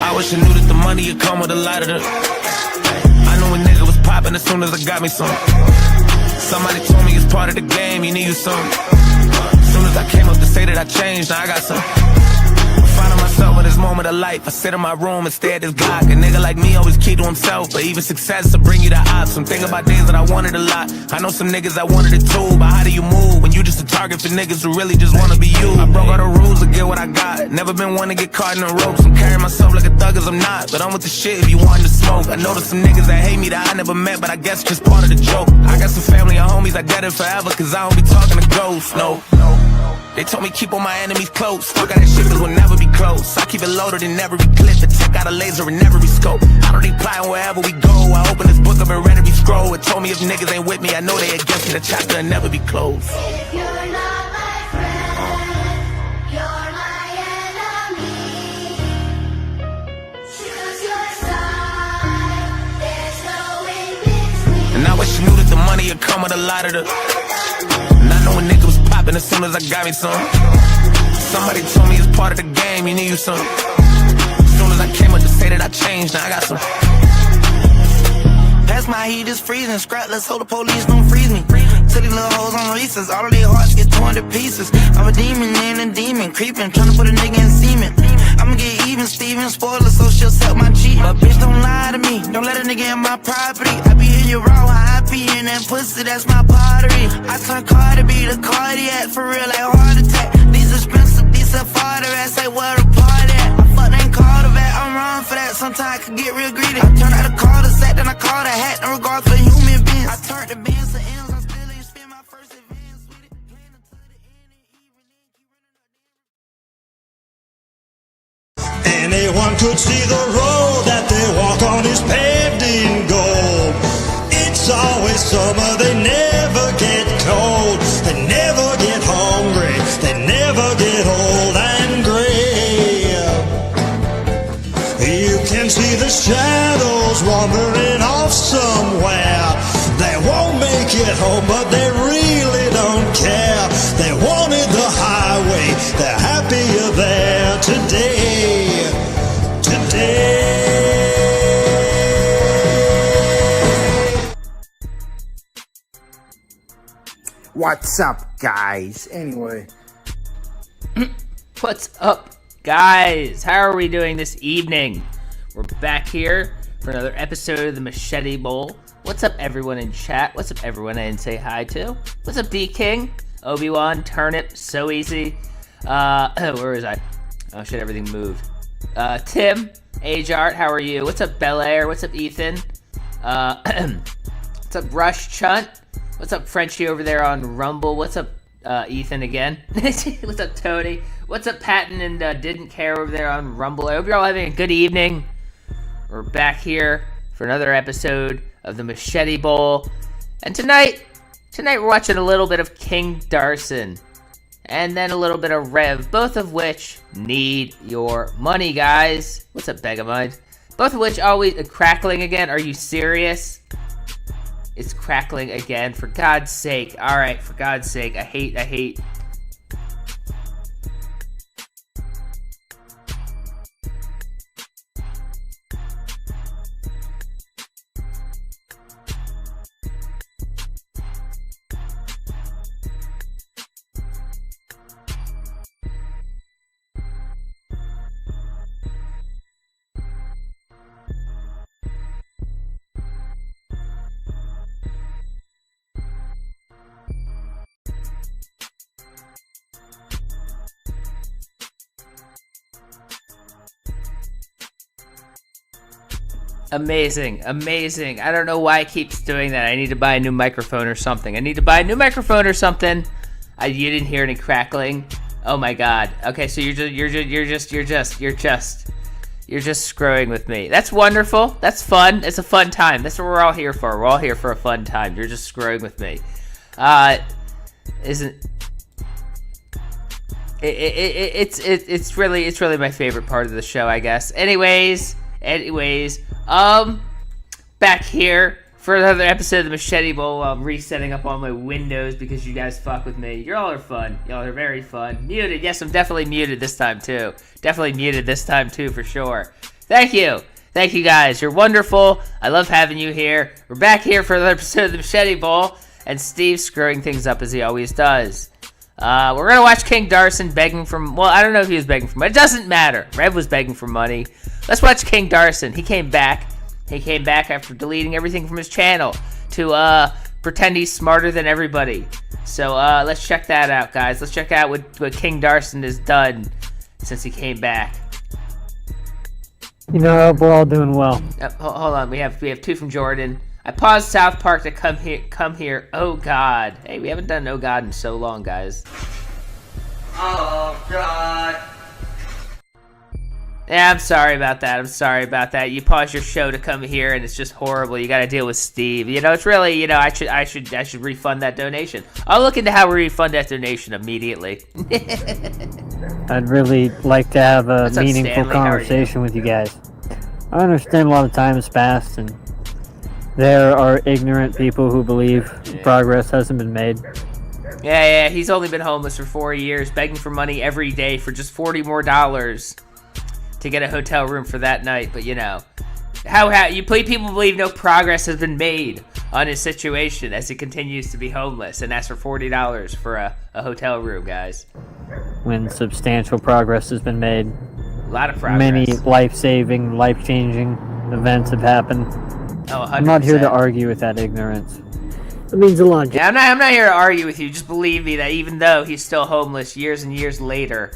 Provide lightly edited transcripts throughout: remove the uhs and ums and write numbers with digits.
I wish I knew that the money would come with a lot of the. I knew a nigga was popping as soon as I got me some. Somebody told me it's part of the game, you need you some. As soon as I came up to say that I changed, now I got some. Finding myself in this moment of life, I sit in my room and stare at this Glock. A nigga like me always keep to himself, but even success will bring you the odds. I'm thinking about days that I wanted a lot. I know some niggas that wanted it too, but how do you move when you just a target for niggas who really just wanna be you? I broke all the rules to get what I got. Never been one to get caught in the ropes. I'm carrying myself like a thug as I'm not, but I'm with the shit if you want to smoke. I know there's some niggas that hate me that I never met, but I guess it's just part of the joke. I got some family and homies that dead it forever, cause I don't be talking to ghosts, no. They told me keep all my enemies close. Fuck all that shit cause we'll never be close. I keep it loaded and never be clipped. And check out a laser and never be scope. I don't need plotting wherever we go. I open this book up and ready to be scroll. It told me if niggas ain't with me, I know they against me. The chapter will never be closed. You're not my friend, you're my enemy. Choose your side, there's no in between. And I wish you knew that the money would come with a lot of the. And I know a nigga was popping as soon as I got me some. Somebody told me it's part of the game, you need you some. As soon as I came up to say that I changed, now I got some. Pass my heat is freezing, scrap, let's hope the police don't freeze me. Till these little hoes on recess, all of their hearts get torn to pieces. I'm a demon and a demon, creeping, trying to put a nigga in semen. I'ma get even, Steven, spoiler, so she'll suck my cheek. But bitch, don't lie to me, don't let a nigga in my property. I be in your raw, I be in that pussy, that's my pottery. I turn car to be the cardiac, for real, like heart attack. These expensive, these are farther, ass like where the party at. I fuck ain't called a vet, I'm wrong for that, sometimes I can get real greedy. I turn out a call to set, then I call the hat, no regard for human beings. I turn the bands to M's, I'm still in spin my first advance with it. Playing until the end and even then keep running. Anyone could see the road that they walk on is paved in gold. It's always summer, they never get cold. They never get hungry, they never get old and gray. You can see the shadows wandering off somewhere. They won't make it home, but they really don't care. They wanted the highway, they're happier there today. What's up, guys? Anyway. What's up, guys? How are we doing this evening? We're back here for another episode of the Machete Bowl. What's up, everyone in chat? What's up, everyone I didn't say hi to? What's up, D-King? Obi-Wan, Turnip, So Easy. Where was I? Oh, shit, everything moved. Tim, Ajart, how are you? What's up, Bel Air? What's up, Ethan? What's up, Rush Chunt? What's up, Frenchie over there on Rumble? What's up, Ethan again? What's up, Tony? What's up, Patton and Didn't Care over there on Rumble? I hope you're all having a good evening. We're back here for another episode of the Machete Bowl. And tonight we're watching a little bit of King Darson. And then a little bit of Rev, both of which need your money, guys. What's up, Begamind? Both of which always crackling again. Are you serious? It's crackling again, for God's sake. All right, for God's sake. I hate. Amazing. I don't know why it keeps doing that. I need to buy a new microphone or something. You didn't hear any crackling. Oh my God. Okay, so you're just screwing with me. That's wonderful. That's fun. It's a fun time. That's what we're all here for. We're all here for a fun time. You're just screwing with me. It's really my favorite part of the show, I guess. Anyways, back here for another episode of the Machete Bowl. I'm resetting up all my windows because you guys fuck with me. Y'all are fun. Y'all are very fun. Muted. Yes, I'm definitely muted this time too. Definitely muted this time too, for sure. Thank you. Thank you guys. You're wonderful. I love having you here. We're back here for another episode of the Machete Bowl, and Steve's screwing things up as he always does. We're gonna watch King Darson begging for. Well, I don't know if he was begging for money. It doesn't matter. Rev was begging for money. Let's watch King Darson. He came back. He came back after deleting everything from his channel to pretend he's smarter than everybody. So let's check that out, guys. Let's check out what King Darson has done since he came back. You know, I hope we're all doing well. Hold on, we have two from Jordan. I paused South Park to come here. Oh God. Hey, we haven't done Oh God in so long, guys. Oh God. Yeah, I'm sorry about that. You pause your show to come here, and it's just horrible. You got to deal with Steve. You know, it's really, you know, I should refund that donation. I'll look into how we refund that donation immediately. I'd really like to have a What's up, meaningful Stanley? How are conversation with you guys. I understand a lot of time has passed, and there are ignorant people who believe progress hasn't been made. Yeah, he's only been homeless for 4 years, begging for money every day for just $40 more to get a hotel room for that night. But you know, how you people believe no progress has been made on his situation as he continues to be homeless and asks for $40 for a hotel room, guys. When substantial progress has been made. A lot of progress. Many life-saving, life-changing events have happened. Oh, 100%. I'm not here to argue with that ignorance. It means a lot. Yeah, I'm not here to argue with you. Just believe me that even though he's still homeless years and years later,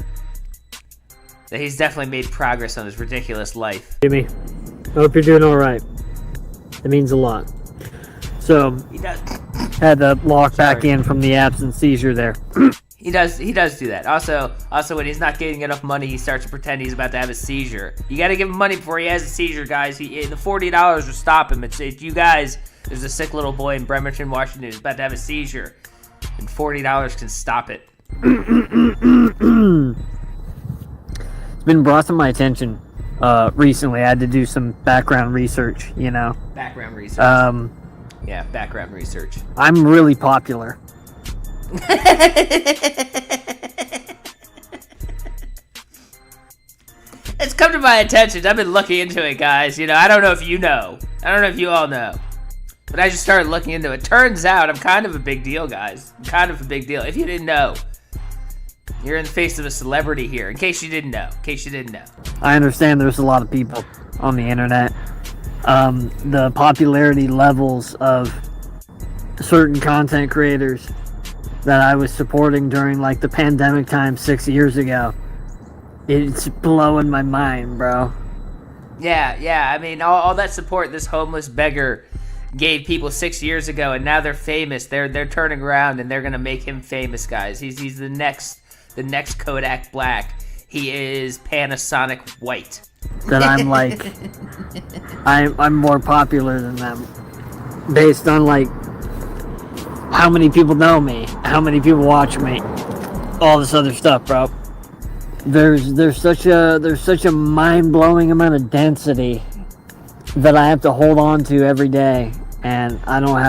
that he's definitely made progress on his ridiculous life. Jimmy, I hope you're doing alright. It means a lot. So, He does. had to lock back in from the absent seizure there. He does do that. Also, when he's not getting enough money, he starts to pretend he's about to have a seizure. You gotta give him money before he has a seizure, guys. The $40 will stop him. It's you guys. There's a sick little boy in Bremerton, Washington, who's about to have a seizure, and $40 can stop it. It's been brought to my attention recently. I had to do some background research, you know. Background research. Yeah, background research. I'm really popular. It's come to my attention. I've been looking into it, guys. You know, I don't know if you know. I don't know if you all know. But I just started looking into it. Turns out I'm kind of a big deal, guys. I'm kind of a big deal. If you didn't know, you're in the face of a celebrity here. In case you didn't know. I understand there's a lot of people on the internet. The popularity levels of certain content creators that I was supporting during like the pandemic time 6 years ago. It's blowing my mind, bro. Yeah. I mean, all that support this homeless beggar gave people 6 years ago, and now they're famous. They're turning around, and they're gonna make him famous, guys. He's the next Kodak Black. He is Panasonic White. That I'm like, I'm more popular than them, based on like how many people know me, how many people watch me, all this other stuff, bro. There's such a mind-blowing amount of density that I have to hold on to every day, and I don't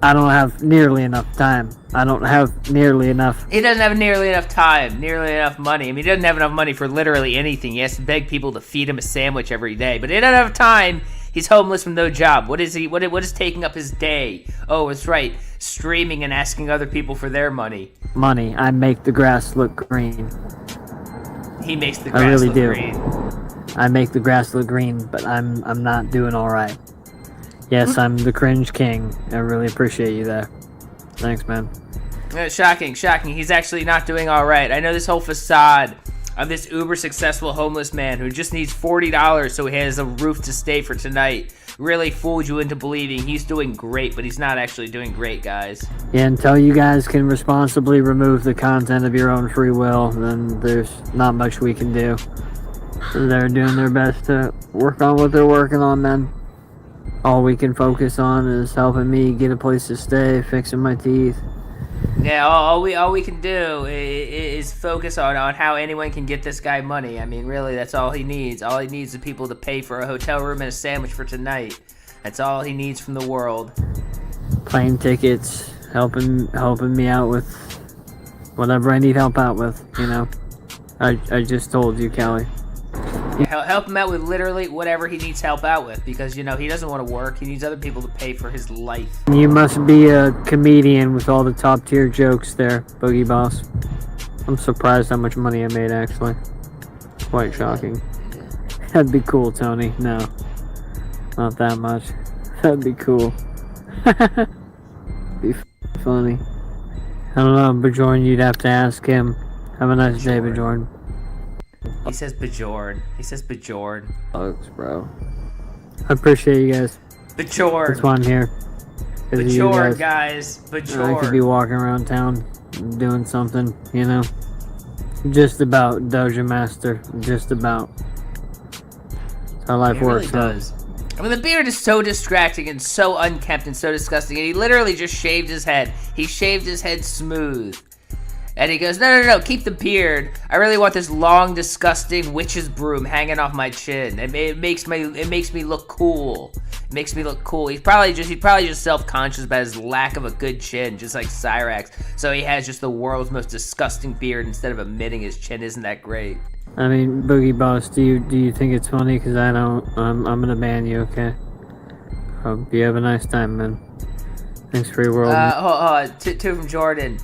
have nearly enough time. I don't have nearly enough. He doesn't have nearly enough time, nearly enough money. I mean, he doesn't have enough money for literally anything. He has to beg people to feed him a sandwich every day, but he doesn't have time. He's homeless with no job. What is he? What is taking up his day? Oh, it's right, streaming and asking other people for their money. Money. I make the grass look green. He makes the grass look green. I make the grass look green, but I'm not doing all right. Yes, I'm the cringe king. I really appreciate you there. Thanks, man. Shocking. He's actually not doing all right. I know this whole facade of this uber successful homeless man who just needs $40 so he has a roof to stay for tonight really fooled you into believing he's doing great, but he's not actually doing great, guys. Yeah, until you guys can responsibly remove the content of your own free will, then there's not much we can do. They're doing their best to work on what they're working on, man. All we can focus on is helping me get a place to stay, fixing my teeth. Yeah, all we can do is focus on how anyone can get this guy money. I mean, really, that's all he needs. All he needs is people to pay for a hotel room and a sandwich for tonight. That's all he needs from the world. Plane tickets, helping me out with whatever I need help out with, you know. I just told you, Kelly. Help him out with literally whatever he needs help out with, because, you know, he doesn't want to work. He needs other people to pay for his life. You must be a comedian with all the top tier jokes there, Boogie Boss. I'm surprised how much money I made, actually. Quite shocking. That'd be cool, Tony. No. Not that much. That'd be cool. Be funny. I don't know, Bajorn, you'd have to ask him. Have a nice day, Bajorn. He says Bajorn. He says Bajorn. Bugs, bro. I appreciate you guys. Bajorn. That's why I'm here. Bajorn, guys. Bajorn. I could be walking around town doing something, you know. Just about, Doja Master. Just about. That's how life works. It really does. I mean, the beard is so distracting and so unkempt and so disgusting, and he literally just shaved his head. He shaved his head smooth. And he goes, no, keep the beard. I really want this long, disgusting witch's broom hanging off my chin. It makes me look cool. It makes me look cool. He's probably just self-conscious about his lack of a good chin, just like Cyrax. So he has just the world's most disgusting beard instead of omitting his chin. Isn't that great? I mean, Boogie Boss, do you think it's funny? Because I don't. I'm gonna ban you, okay? Hope you have a nice time, man. Thanks for your world. Two from Jordan.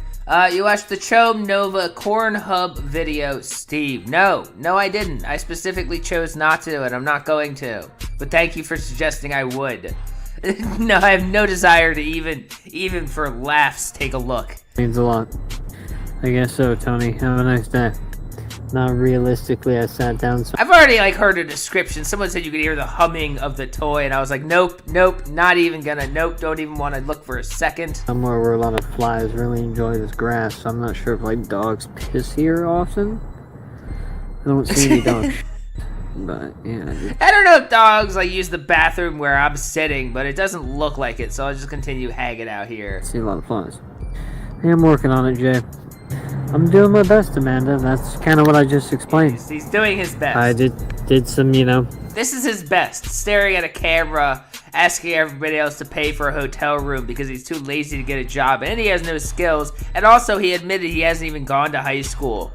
You watched the Chome Nova Corn Hub video, Steve. No, I didn't. I specifically chose not to, and I'm not going to. But thank you for suggesting I would. No, I have no desire to even for laughs take a look. Means a lot. I guess so, Tony. Have a nice day. Not realistically, I sat down. I've already heard a description. Someone said you could hear the humming of the toy, and I was like, nope, not even gonna. Nope, don't even want to look for a second. Somewhere where a lot of flies really enjoy this grass, so I'm not sure if dogs piss here often. I don't see any dogs. But yeah. I don't know if dogs use the bathroom where I'm sitting, but it doesn't look like it, so I'll just continue hanging out here. I see a lot of flies. Hey, I'm working on it, Jay. I'm doing my best, Amanda. That's kind of what I just explained. He's doing his best. I did some, This is his best, staring at a camera, asking everybody else to pay for a hotel room because he's too lazy to get a job, and he has no skills, and also he admitted he hasn't even gone to high school.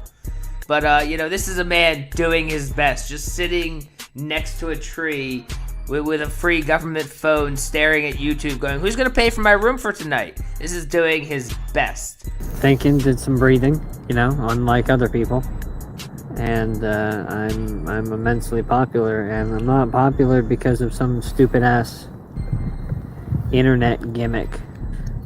But, this is a man doing his best, just sitting next to a tree with a free government phone, staring at YouTube, going, who's going to pay for my room for tonight? This is doing his best. Thinking, did some breathing, unlike other people. And I'm immensely popular, and I'm not popular because of some stupid-ass internet gimmick.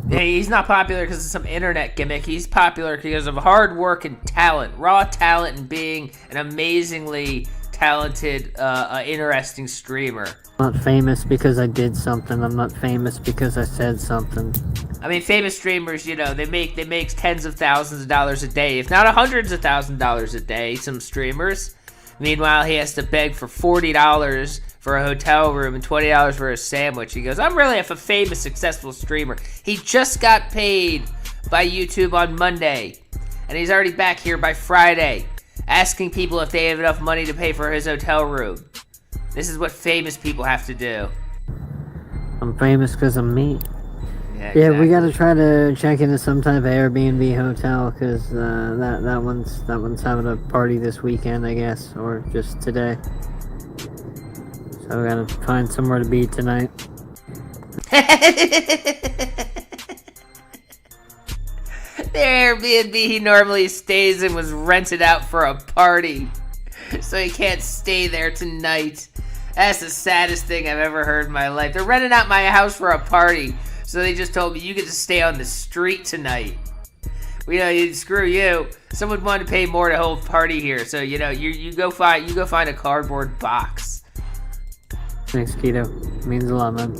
Yeah, he's not popular because of some internet gimmick. He's popular because of hard work and talent, raw talent, and being an amazingly talented, interesting streamer. I'm not famous because I did something. I'm not famous because I said something. I mean, famous streamers, they make tens of thousands of dollars a day, if not hundreds of thousands of dollars a day, some streamers. Meanwhile, he has to beg for $40 for a hotel room and $20 for a sandwich. He goes, I'm really a famous, successful streamer. He just got paid by YouTube on Monday, and he's already back here by Friday, asking people if they have enough money to pay for his hotel room. This is what famous people have to do. I'm famous because I'm me. Yeah, exactly. Yeah, we gotta try to check into some type of Airbnb hotel because that one's having a party this weekend, I guess, or just today. So we gotta find somewhere to be tonight. The Airbnb he normally stays in was rented out for a party, so he can't stay there tonight. That's the saddest thing I've ever heard in my life. They're renting out my house for a party, so they just told me you get to stay on the street tonight. Screw you. Someone wanted to pay more to hold a party here, so you go find a cardboard box. Thanks, Keto. Means a lot, man.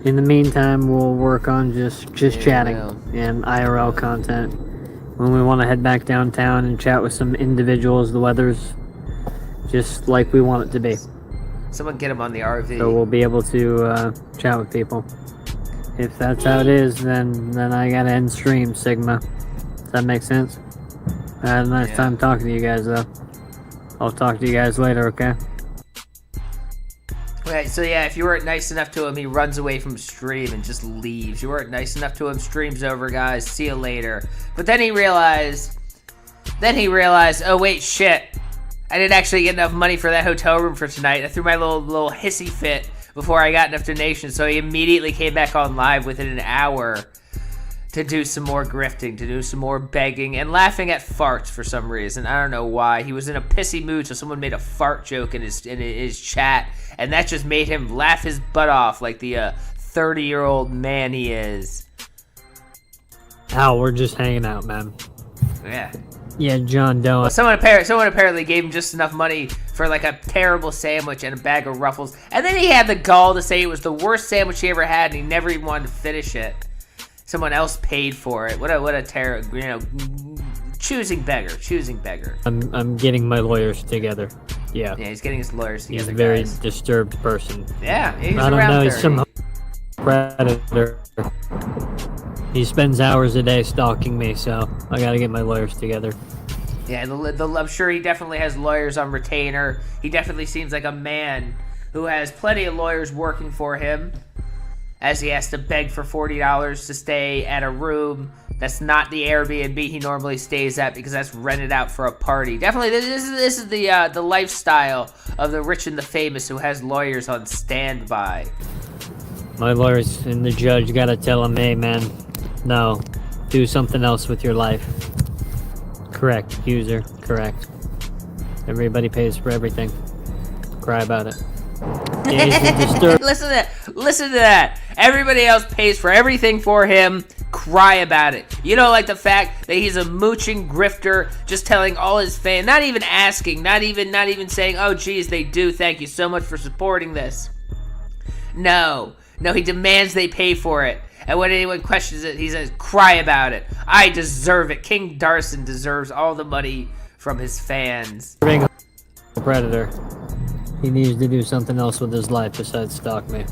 In the meantime, we'll work on just chatting and IRL content. When we want to head back downtown and chat with some individuals, the weather's just like we want it to be. Someone get him on the RV. So we'll be able to chat with people. If that's how it is, then I gotta end stream, Sigma. Does that make sense? I had a nice time talking to you guys, though. I'll talk to you guys later, okay? Right, so yeah, if you weren't nice enough to him, he runs away from stream and just leaves. You weren't nice enough to him, stream's over, guys. See you later. But then he realized, oh wait, shit. I didn't actually get enough money for that hotel room for tonight. I threw my little hissy fit before I got enough donations, so he immediately came back on live within an hour to do some more grifting, to do some more begging, and laughing at farts for some reason. I don't know why. He was in a pissy mood, so someone made a fart joke in his chat, and that just made him laugh his butt off like the 30-year-old man he is. Al, we're just hanging out, man. Yeah. Yeah, John Doe. Well, someone apparently gave him just enough money for like a terrible sandwich and a bag of Ruffles, and then he had the gall to say it was the worst sandwich he ever had, and he never even wanted to finish it. Someone else paid for it. What a terrible, choosing beggar. I'm getting my lawyers together. Yeah. Yeah, he's getting his lawyers together. He's a very guys. disturbed person. Yeah, he's I don't around know. 30. He's some predator. He spends hours a day stalking me, so I gotta get my lawyers together. Yeah, I'm sure he definitely has lawyers on retainer. He definitely seems like a man who has plenty of lawyers working for him, as he has to beg for $40 to stay at a room that's not the Airbnb he normally stays at because that's rented out for a party. Definitely, this is the lifestyle of the rich and the famous who has lawyers on standby. My lawyers and the judge gotta tell him, hey man, no, do something else with your life. Correct, user, correct. Everybody pays for everything. Cry about it. Yeah, he's disturbed. Listen to that. Everybody else pays for everything for him. Cry about it. You know, like the fact that he's a mooching grifter, just telling all his fans, not even asking, not even saying, oh geez, they do. Thank you so much for supporting this. No, he demands they pay for it. And when anyone questions it, he says, cry about it. I deserve it. King Darson deserves all the money from his fans. Predator. He needs to do something else with his life besides stalk me.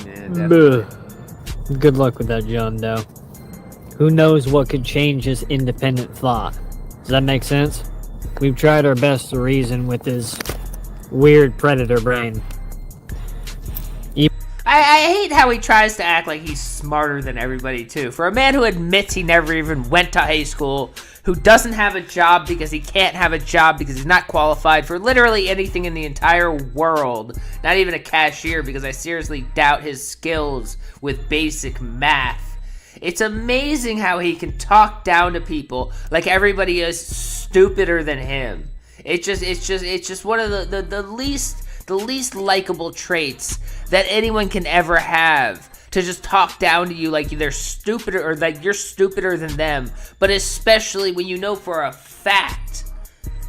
Yeah, definitely. Good luck with that, John Doe. Who knows what could change his independent thought? Does that make sense? We've tried our best to reason with his weird predator brain. I hate how he tries to act like he's smarter than everybody, too. For a man who admits he never even went to high school, who doesn't have a job because he can't have a job because he's not qualified for literally anything in the entire world, not even a cashier, because I seriously doubt his skills with basic math. It's amazing how he can talk down to people like everybody is stupider than him. It's just one of the least likable traits that anyone can ever have, to just talk down to you like they're stupider or like you're stupider than them, but especially when you know for a fact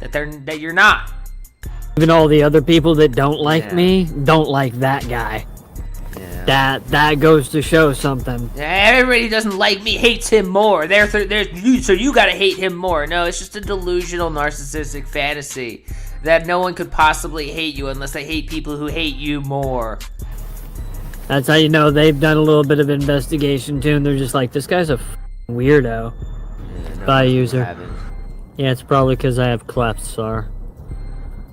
that you're not. Even all the other people that don't like me don't like that guy. Yeah. That goes to show something. Everybody who doesn't like me hates him more. So you gotta hate him more. No, it's just a delusional narcissistic fantasy that no one could possibly hate you unless they hate people who hate you more. That's how you know they've done a little bit of investigation too, and they're just like, this guy's a weirdo. Yeah, Bye, user. Yeah, it's probably because I have clefts, Sar.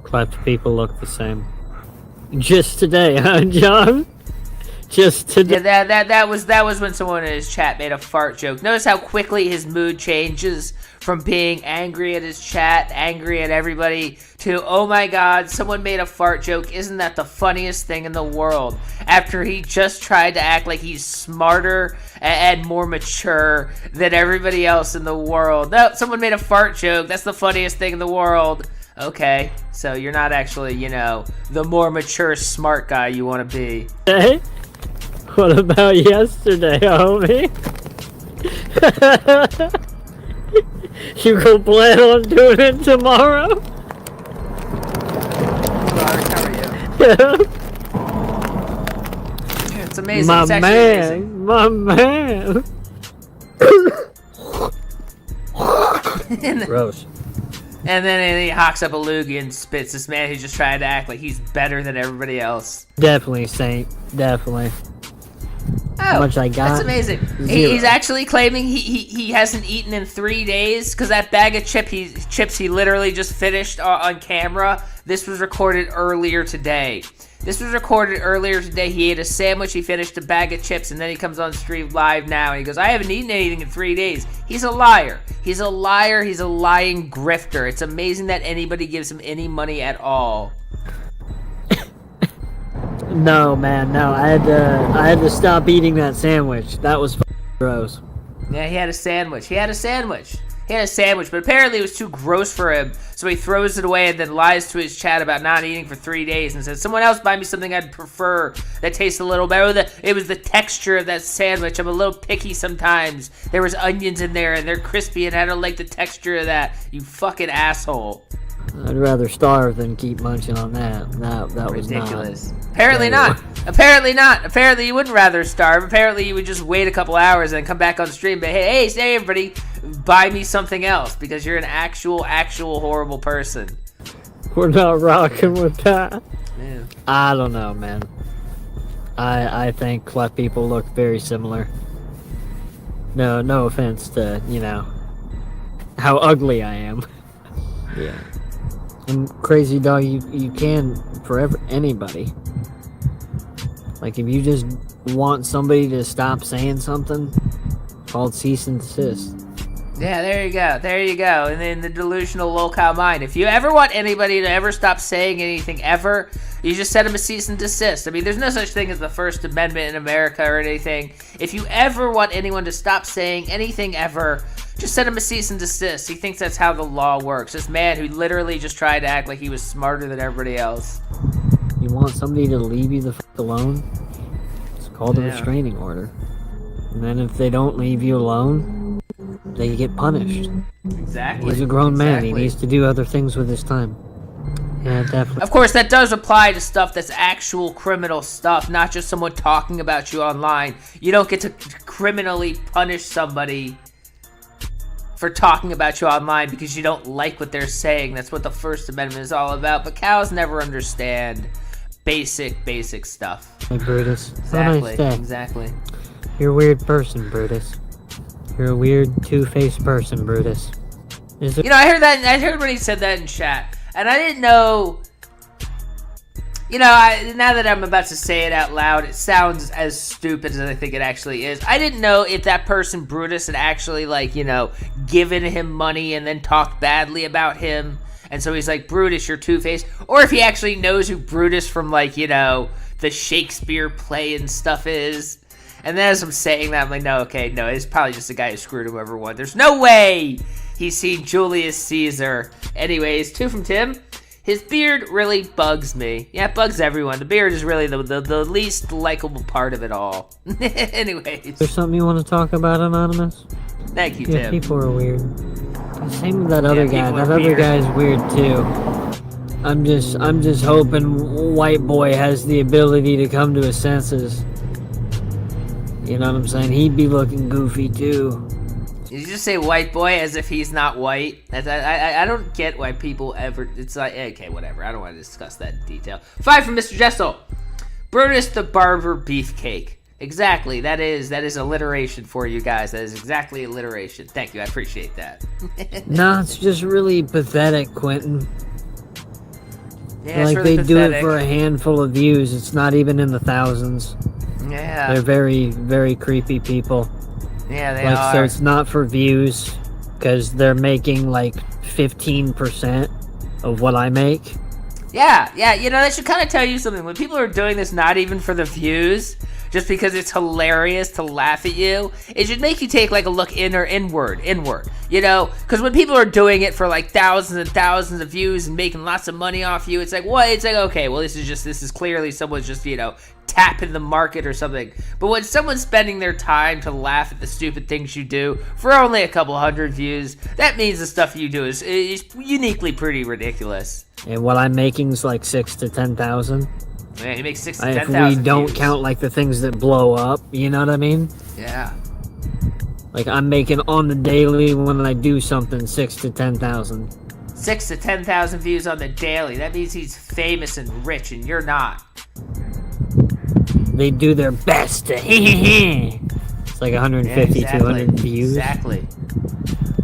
Cleft people look the same. Just today, huh, John? Just today. Yeah, that was when someone in his chat made a fart joke. Notice how quickly his mood changes from being angry at his chat, angry at everybody, to, oh my god, someone made a fart joke. Isn't that the funniest thing in the world? After he just tried to act like he's smarter and more mature than everybody else in the world. No, someone made a fart joke. That's the funniest thing in the world. Okay, so you're not actually, the more mature, smart guy you want to be. Hey, what about yesterday, homie? You go plan on doing it tomorrow? Yeah. It's amazing. My it's actually man, amazing. my man. Gross. And then he hawks up a loogie and spits. This man who's just trying to act like he's better than everybody else. Definitely, Saint. Definitely. how much I got. That's amazing. He's actually claiming he hasn't eaten in 3 days because that bag of chips he literally just finished on camera. This was recorded earlier today. He ate a sandwich, he finished a bag of chips, and then he comes on stream live now and he goes, I haven't eaten anything in 3 days. He's a liar. He's a liar. He's a lying grifter. It's amazing that anybody gives him any money at all. No, man, no. I had to stop eating that sandwich. That was gross. Yeah, he had a sandwich, but apparently it was too gross for him, so he throws it away and then lies to his chat about not eating for 3 days and says, someone else buy me something I'd prefer that tastes a little better. It was the texture of that sandwich. I'm a little picky sometimes. There was onions in there and they're crispy and I don't like the texture of that. You fucking asshole. I'd rather starve than keep munching on that. That was ridiculous. Apparently not. Apparently you wouldn't rather starve. Apparently you would just wait a couple hours and then come back on stream. But hey, say everybody, buy me something else because you're an actual horrible person. We're not rocking with that. Yeah. I don't know, man. I think cleft people look very similar. No offense to, how ugly I am. Yeah. And crazy dog, you can forever anybody. Like if you just want somebody to stop saying something, called cease and desist. Yeah, there you go. And then the delusional lolcow mind. If you ever want anybody to ever stop saying anything ever, you just send them a cease and desist. I mean, there's no such thing as the First Amendment in America or anything. If you ever want anyone to stop saying anything ever, just send him a cease and desist. He thinks that's how the law works. This man who literally just tried to act like he was smarter than everybody else. You want somebody to leave you the f*** alone? It's called a restraining order. And then if they don't leave you alone, they get punished. Exactly. He's a grown man. He needs to do other things with his time. Yeah, definitely. Of course, that does apply to stuff that's actual criminal stuff, not just someone talking about you online. You don't get to criminally punish somebody for talking about you online because you don't like what they're saying. That's what the First Amendment is all about. But cows never understand basic stuff. Hey, Brutus. Exactly. You're a weird person, Brutus. You're a weird, two-faced person, Brutus. I heard that. I heard when he said that in chat, and I didn't know. Now that I'm about to say it out loud, it sounds as stupid as I think it actually is. I didn't know if that person, Brutus, had actually, given him money and then talked badly about him. And so he's like, Brutus, you're two-faced. Or if he actually knows who Brutus from, the Shakespeare play and stuff is. And then as I'm saying that, I'm like, no, it's probably just a guy who screwed him over one. There's no way he's seen Julius Caesar. Anyways, 2 from Tim. His beard really bugs me. Yeah, it bugs everyone. The beard is really the least likable part of it all. Anyways. There's something you want to talk about, Anonymous? Thank you, Tim. People are weird. Same with that other guy. That other guy's weird too. I'm just hoping White Boy has the ability to come to his senses. You know what I'm saying? He'd be looking goofy too. Did you just say white boy as if he's not white? I don't get why people ever... It's like, okay, whatever. I don't want to discuss that in detail. 5 from Mr. Jessel. Brutus the Barber Beefcake. Exactly. That is alliteration for you guys. That is exactly alliteration. Thank you. I appreciate that. No, it's just really pathetic, Quentin. Yeah, it's really they do it for a handful of views. It's not even in the thousands. Yeah. They're very, very creepy people. Yeah, they are. So it's not for views, because they're making 15% of what I make. Yeah, that should kind of tell you something. When people are doing this not even for the views, just because it's hilarious to laugh at you, it should make you take a look inward, because when people are doing it for thousands and thousands of views and making lots of money off you, it's okay, well, this is clearly someone's just, tapping the market or something. But when someone's spending their time to laugh at the stupid things you do for only a couple hundred views, that means the stuff you do is uniquely pretty ridiculous. And what I'm making is 6,000 to 10,000. Man, you make 6,000 to 10,000 if we don't count the things that blow up, you know what I mean? Yeah. I'm making on the daily when I do something 6,000 to 10,000. 6,000 to 10,000 views on the daily. That means he's famous and rich, and you're not. they do their best to it's like 150, Yeah, 200 views. Exactly.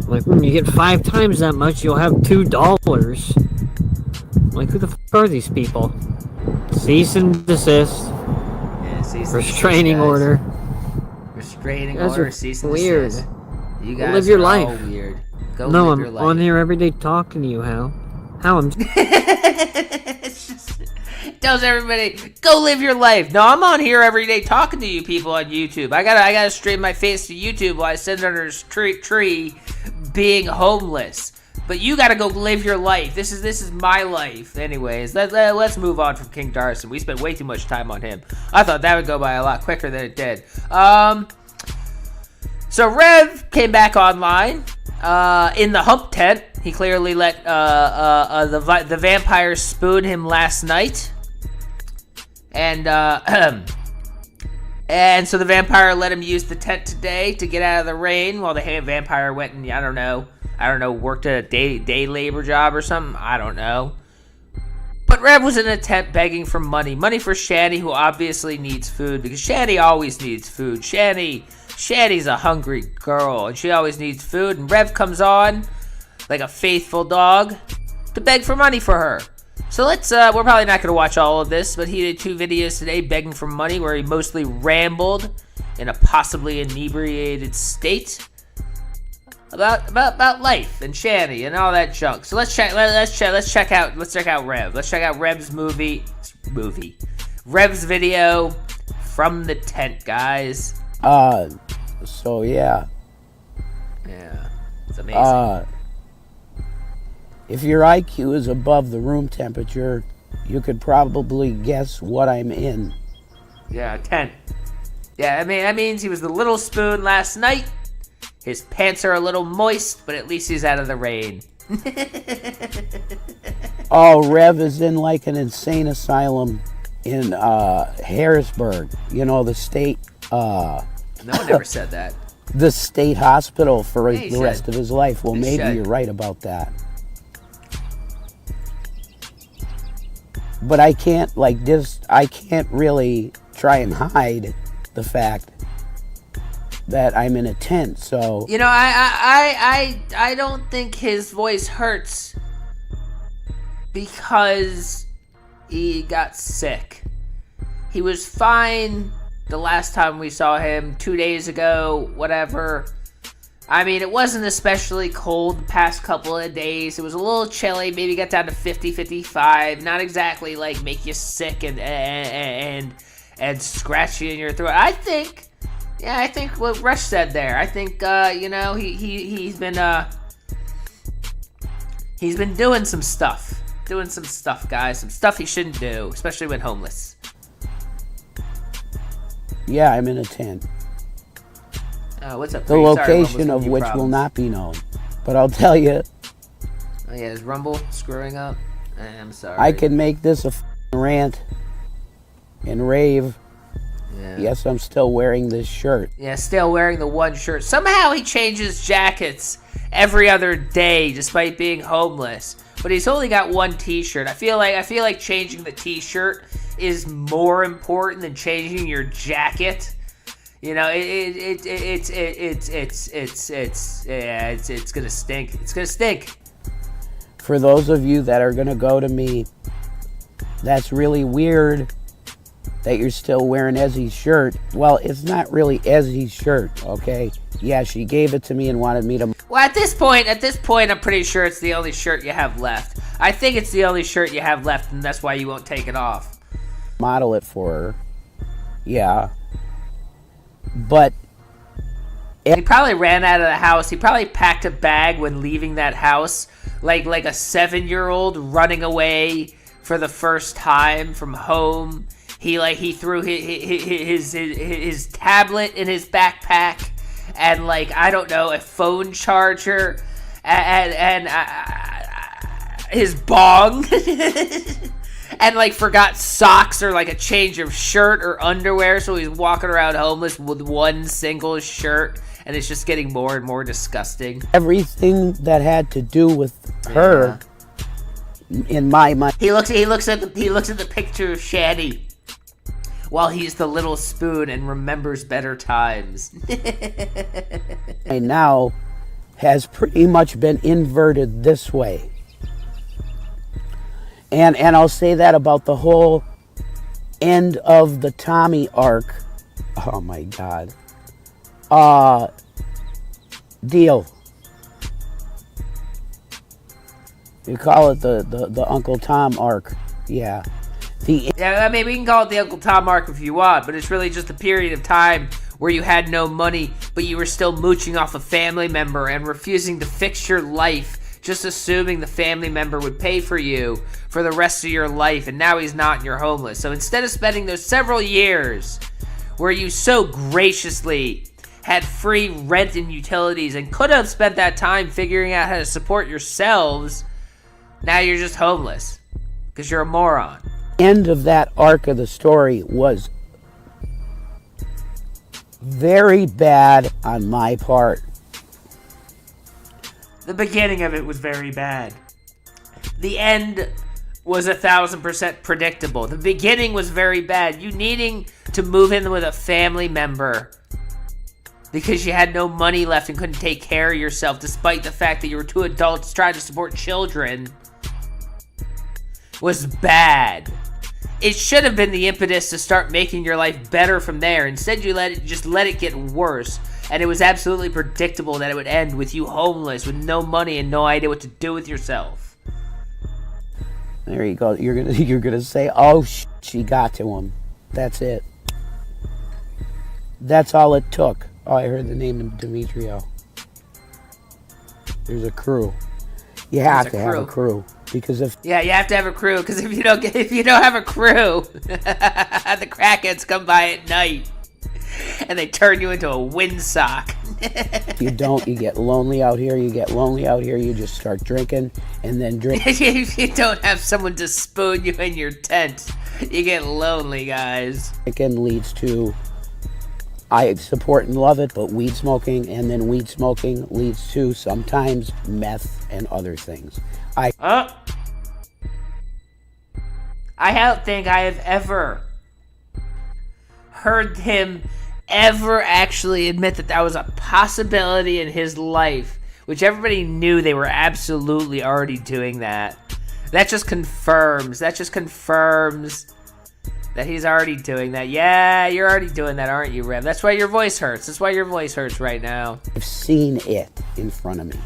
Like, when you get 5 times that much, you'll have $2. Like, who the f are these people? Cease and desist. Yeah, cease and Restraining desist, guys. order. Restraining You guys order, are cease and weird. desist. You Go guys live your are all life. weird. Go No, live your I'm life. on here every day talking to you, Hal. How I'm It's just tells everybody, go live your life. No, I'm on here every day talking to you people on YouTube. I gotta straighten my face to YouTube while I sit under this tree being homeless. But you gotta go live your life. This is my life. Anyways, let's move on from King Darson. We spent way too much time on him. I thought that would go by a lot quicker than it did. So Rev came back online in the hump tent. He clearly let the vampire spoon him last night, and so the vampire let him use the tent today to get out of the rain, while the vampire went and I don't know, worked a day labor job or something. I don't know. But Rev was in a tent begging for money for Shani, who obviously needs food, because Shani always needs food. Shani's a hungry girl, and she always needs food, and Rev comes on like a faithful dog to beg for money for her. So let's, we're probably not going to watch all of this, but he did 2 videos today begging for money, where he mostly rambled in a possibly inebriated state about life and Shani and all that junk. So let's check out Rev. Let's check out Rev's Rev's video from the tent, guys. So yeah. Yeah, it's amazing. If your IQ is above the room temperature, you could probably guess what I'm in. Yeah, 10. Yeah, I mean, that means he was the little spoon last night. His pants are a little moist, but at least he's out of the rain. Oh, Rev is in like an insane asylum in Harrisburg. You know, the state... No one ever said that. The state hospital for Yeah, the rest of his life. Well, He maybe said. you're right about that. But I can't really try and hide the fact that I'm in a tent, so... You know, I don't think his voice hurts because he got sick. He was fine the last time we saw him, 2 days ago, whatever. I mean, it wasn't especially cold the past couple of days. It was a little chilly, maybe got down to 50, 55. Not exactly like make you sick and scratch you in your throat. I think what Rush said there. I think you know, he's been doing some stuff, guys, some stuff he shouldn't do, especially when homeless. Yeah, I'm in a tent. What's up? The Sorry, location Rumble's of giving you which will problems. not be known. But I'll tell you, Oh yeah, is Rumble screwing up? I'm sorry. I can make this a rant and rave. Yeah. Yes, I'm still wearing this shirt. Yeah, still wearing the one shirt. Somehow he changes jackets every other day, despite being homeless. But he's only got one T-shirt. I feel like changing the T-shirt is more important than changing your jacket. You know, it's gonna stink. It's gonna stink. For those of you that are gonna go to me, that's really weird that you're still wearing Ezzy's shirt. Well, it's not really Ezzy's shirt, okay? Yeah, she gave it to me and wanted me to... Well, at this point, I'm pretty sure it's the only shirt you have left. I think it's the only shirt you have left, and that's why you won't take it off. model it for her. Yeah. But... He probably ran out of the house. He probably packed a bag when leaving that house, like a 7-year-old running away for the first time from home. He threw his tablet in his backpack and, like, I don't know, a phone charger and his bong and, like, forgot socks or, like, a change of shirt or underwear, so he's walking around homeless with one single shirt, and it's just getting more and more disgusting. Everything that had to do with her, in my mind, he looks at the picture of Shaddy while he's the little spoon and remembers better times. And now has pretty much been inverted this way. And I'll say that about the whole end of the Tommy arc. Oh my God. Deal. You call it the Uncle Tom arc. Yeah. Yeah, I mean, we can call it the Uncle Tom arc if you want, but it's really just a period of time where you had no money, but you were still mooching off a family member and refusing to fix your life, just assuming the family member would pay for you for the rest of your life, and now he's not and you're homeless. So instead of spending those several years where you so graciously had free rent and utilities and could have spent that time figuring out how to support yourselves, now you're just homeless because you're a moron. End of that arc of the story was very bad on my part. The beginning of it was very bad. The end was 1,000% predictable. The beginning was very bad. You needing to move in with a family member because you had no money left and couldn't take care of yourself, despite the fact that you were two adults trying to support children, was bad. It should have been the impetus to start making your life better from there. Instead, you let it get worse. And it was absolutely predictable that it would end with you homeless with no money and no idea what to do with yourself. There you go. You're gonna say, "Oh, she got to him." That's it. That's all it took. Oh, I heard the name of Demetrio. There's a crew. You have to have a crew because if you have to have a crew because if you don't have a crew, the crackheads come by at night and they turn you into a windsock. you don't, you get lonely out here. You just start drinking and then drink. If you don't have someone to spoon you in your tent, you get lonely, guys. Drinking leads to, I support and love it, but weed smoking, and then weed smoking leads to sometimes meth and other things. I don't think I have ever heard him ever actually admit that was a possibility in his life, which everybody knew they were absolutely already doing that. That just confirms that he's already doing that. Yeah, you're already doing that, aren't you, Rev? That's why your voice hurts. That's why your voice hurts right now. I've seen it in front of me.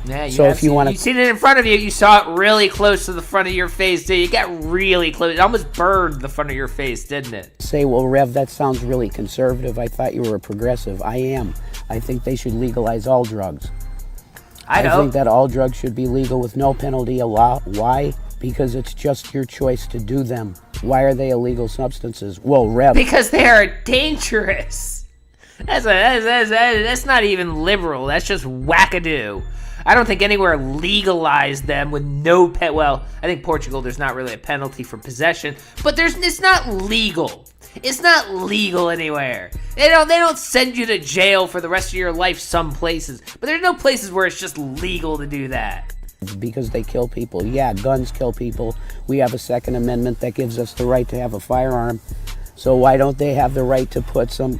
Yeah, you've seen it in front of you. You saw it really close to the front of your face, dude. You got really close. It almost burned the front of your face, didn't it? Say, well, Rev, that sounds really conservative. I thought you were a progressive. I am. I think they should legalize all drugs. I think that all drugs should be legal with no penalty of law. Why? Because it's just your choice to do them. Why are they illegal substances? Well, Rev. Because they are dangerous. That's not even liberal. That's just wackadoo. I don't think anywhere legalized them with no well, I think Portugal, there's not really a penalty for possession, but it's not legal. It's not legal anywhere. They don't send you to jail for the rest of your life some places, but there's no places where it's just legal to do that. Because they kill people. Yeah, guns kill people. We have a Second Amendment that gives us the right to have a firearm. So why don't they have the right to put some,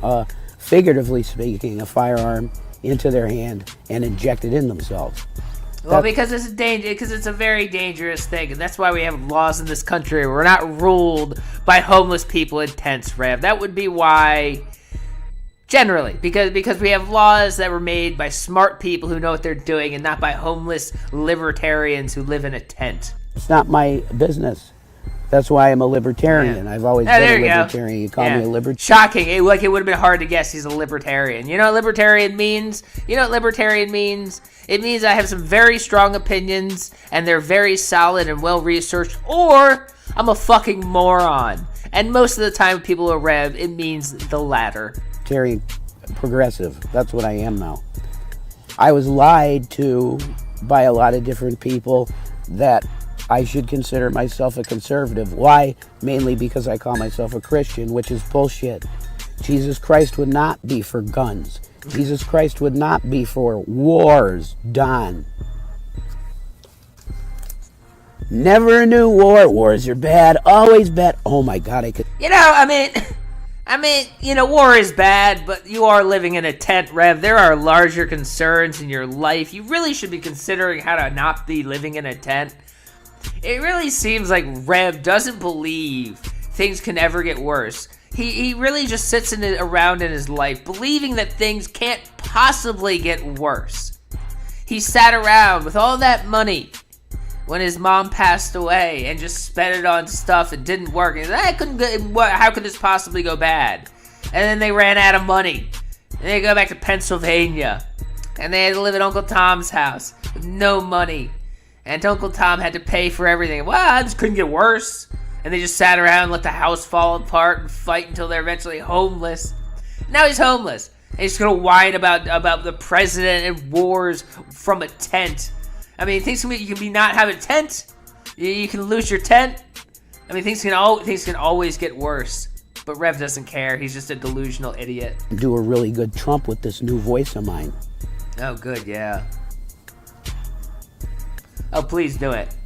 figuratively speaking, a firearm into their hand and inject it in themselves? Well, because it's a very dangerous thing, and that's why we have laws in this country. We're not ruled by homeless people in tents, Rev. That would be why, generally, because we have laws that were made by smart people who know what they're doing and not by homeless libertarians who live in a tent. It's not my business. That's why I'm a libertarian. I've always been a libertarian. You call me a libertarian. Shocking. It would have been hard to guess he's a libertarian. You know what libertarian means? It means I have some very strong opinions, and they're very solid and well-researched, or I'm a fucking moron. And most of the time, people are Rev, it means the latter. Libertarian, progressive. That's what I am now. I was lied to by a lot of different people that I should consider myself a conservative. Why? Mainly because I call myself a Christian, which is bullshit. Jesus Christ would not be for guns. Jesus Christ would not be for wars done. Never a new war. Wars are bad. Always bad. Oh my God, I could... I mean, war is bad, but you are living in a tent, Rev. There are larger concerns in your life. You really should be considering how to not be living in a tent. It really seems like Rev doesn't believe things can ever get worse. He really just sits around in his life believing that things can't possibly get worse. He sat around with all that money when his mom passed away and just spent it on stuff that didn't work. And how could this possibly go bad? And then they ran out of money. And they go back to Pennsylvania. And they had to live at Uncle Tom's house with no money. And Uncle Tom had to pay for everything. Well, this couldn't get worse. And they just sat around and let the house fall apart and fight until they're eventually homeless. Now he's homeless. And he's going to whine about the president and wars from a tent. I mean, you can not have a tent. You can lose your tent. I mean, things can always get worse. But Rev doesn't care. He's just a delusional idiot. Do a really good Trump with this new voice of mine. Oh, good, yeah. Oh, please do it.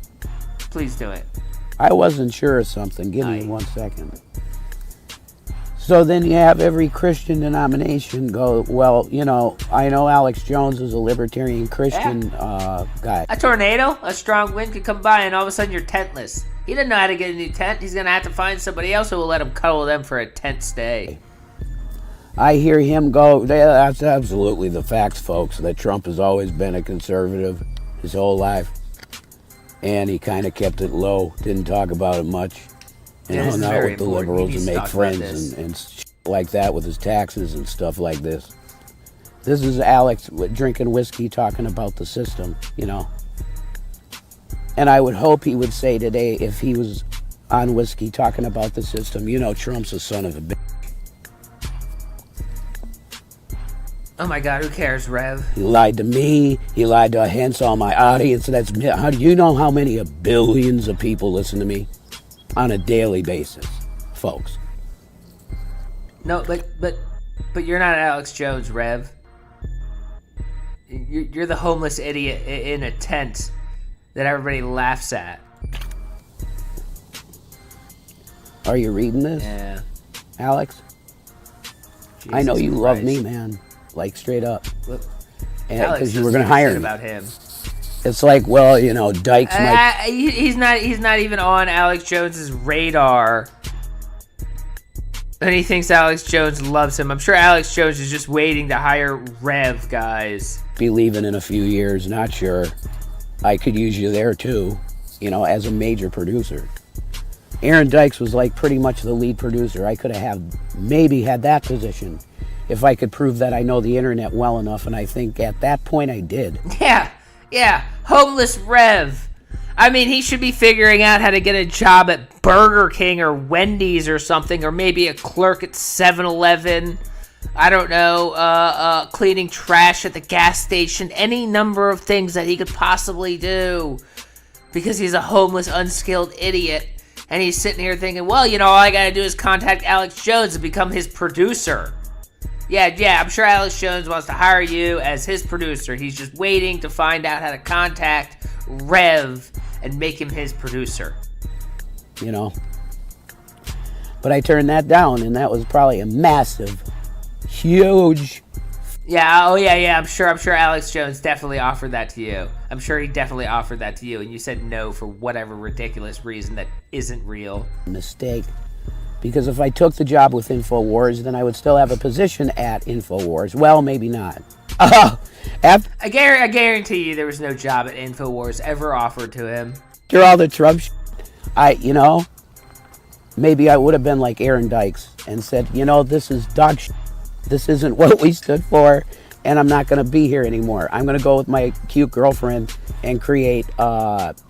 Please do it. I wasn't sure of something. Give me 1 second. So then you have every Christian denomination go, well, I know Alex Jones is a libertarian Christian guy. A tornado, a strong wind could come by and all of a sudden you're tentless. He doesn't know how to get a new tent. He's going to have to find somebody else who will let him cuddle them for a tent stay. I hear him go, that's absolutely the facts, folks, that Trump has always been a conservative his whole life. And he kind of kept it low, didn't talk about it much. And hung out with the liberals and make friends and like that with his taxes and stuff like this. This is Alex drinking whiskey talking about the system, And I would hope he would say today, if he was on whiskey talking about the system, Trump's a son of a bitch. Oh my God, who cares, Rev? He lied to me. He lied to hence all my audience. How do you know how many billions of people listen to me on a daily basis, folks? No, but you're not Alex Jones, Rev. You're the homeless idiot in a tent that everybody laughs at. Are you reading this? Yeah. Alex? Jesus I know you Christ. love me, man. Like, straight up. Because you were going to hire me. About him. It's like, well, Dykes might... He's not even on Alex Jones's radar. And he thinks Alex Jones loves him. I'm sure Alex Jones is just waiting to hire Rev, guys. Be leaving in a few years, not sure. I could use you there, too, as a major producer. Aaron Dykes was like pretty much the lead producer. I could have maybe had that position if I could prove that I know the internet well enough, and I think at that point I did. Yeah, homeless Rev. I mean, he should be figuring out how to get a job at Burger King or Wendy's or something, or maybe a clerk at 7-Eleven. I don't know, cleaning trash at the gas station, any number of things that he could possibly do, because he's a homeless, unskilled idiot, and he's sitting here thinking, well, all I gotta do is contact Alex Jones and become his producer. Yeah, I'm sure Alex Jones wants to hire you as his producer. He's just waiting to find out how to contact Rev and make him his producer. But I turned that down, and that was probably a massive, huge... Yeah, I'm sure Alex Jones definitely offered that to you. I'm sure he definitely offered that to you, and you said no for whatever ridiculous reason that isn't real. Mistake. Because if I took the job with InfoWars, then I would still have a position at InfoWars. Well, maybe not. I guarantee you there was no job at InfoWars ever offered to him. After all the Trump maybe I would have been like Aaron Dykes and said, this is dog shit. This isn't what we stood for, and I'm not going to be here anymore. I'm going to go with my cute girlfriend and create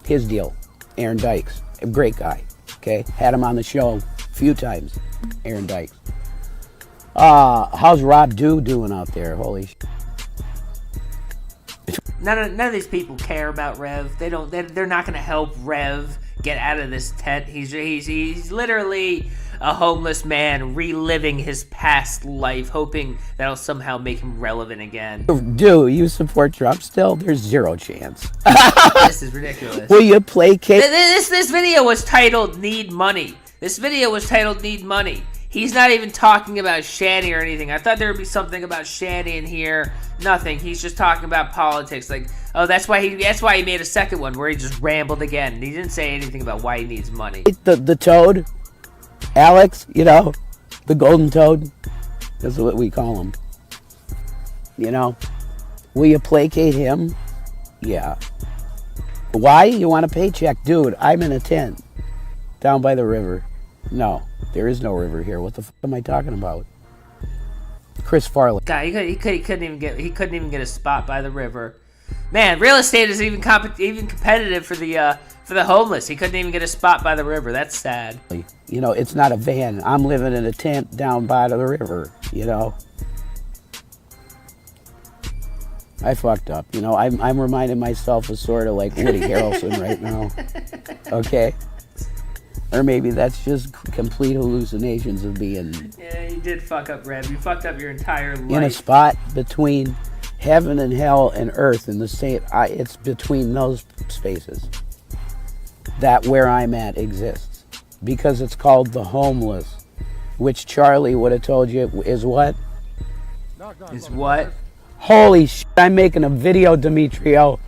his deal. Aaron Dykes, a great guy. Okay, had him on the show few times, Aaron Dykes. How's Rod Dew doing out there? Holy shit. None of these people care about Rev. They're not going to help Rev get out of this tent. He's literally a homeless man reliving his past life, hoping that'll somehow make him relevant again. Do you support Trump still? There's zero chance. This is ridiculous. Will you placate? This video was titled "Need Money." This video was titled "Need Money." He's not even talking about Shanny or anything. I thought there would be something about Shanny in here. Nothing. He's just talking about politics. Like, oh, that's why he made a second one where he just rambled again. And he didn't say anything about why he needs money. The toad, Alex, you know, the golden toad. That's what we call him. You know, will you placate him? Yeah. Why? You want a paycheck? Dude, I'm in a tent down by the river. No, there is no river here. What the fuck am I talking about? Chris Farley. God, he couldn't even get a spot by the river. Man, real estate is even competitive for the homeless. He couldn't even get a spot by the river. That's sad. You know, it's not a van. I'm living in a tent down by the river, you know. I fucked up. You know, I'm reminding myself of sort of like Woody Harrelson right now. Okay? Or maybe that's just complete hallucinations of being... Yeah, you did fuck up, Rev. You fucked up your entire life. In a spot between heaven and hell and earth in the same... it's between those spaces that where I'm at exists. Because it's called the homeless, which Charlie would have told you is what? Is what? Holy shit, I'm making a video, Demetrio.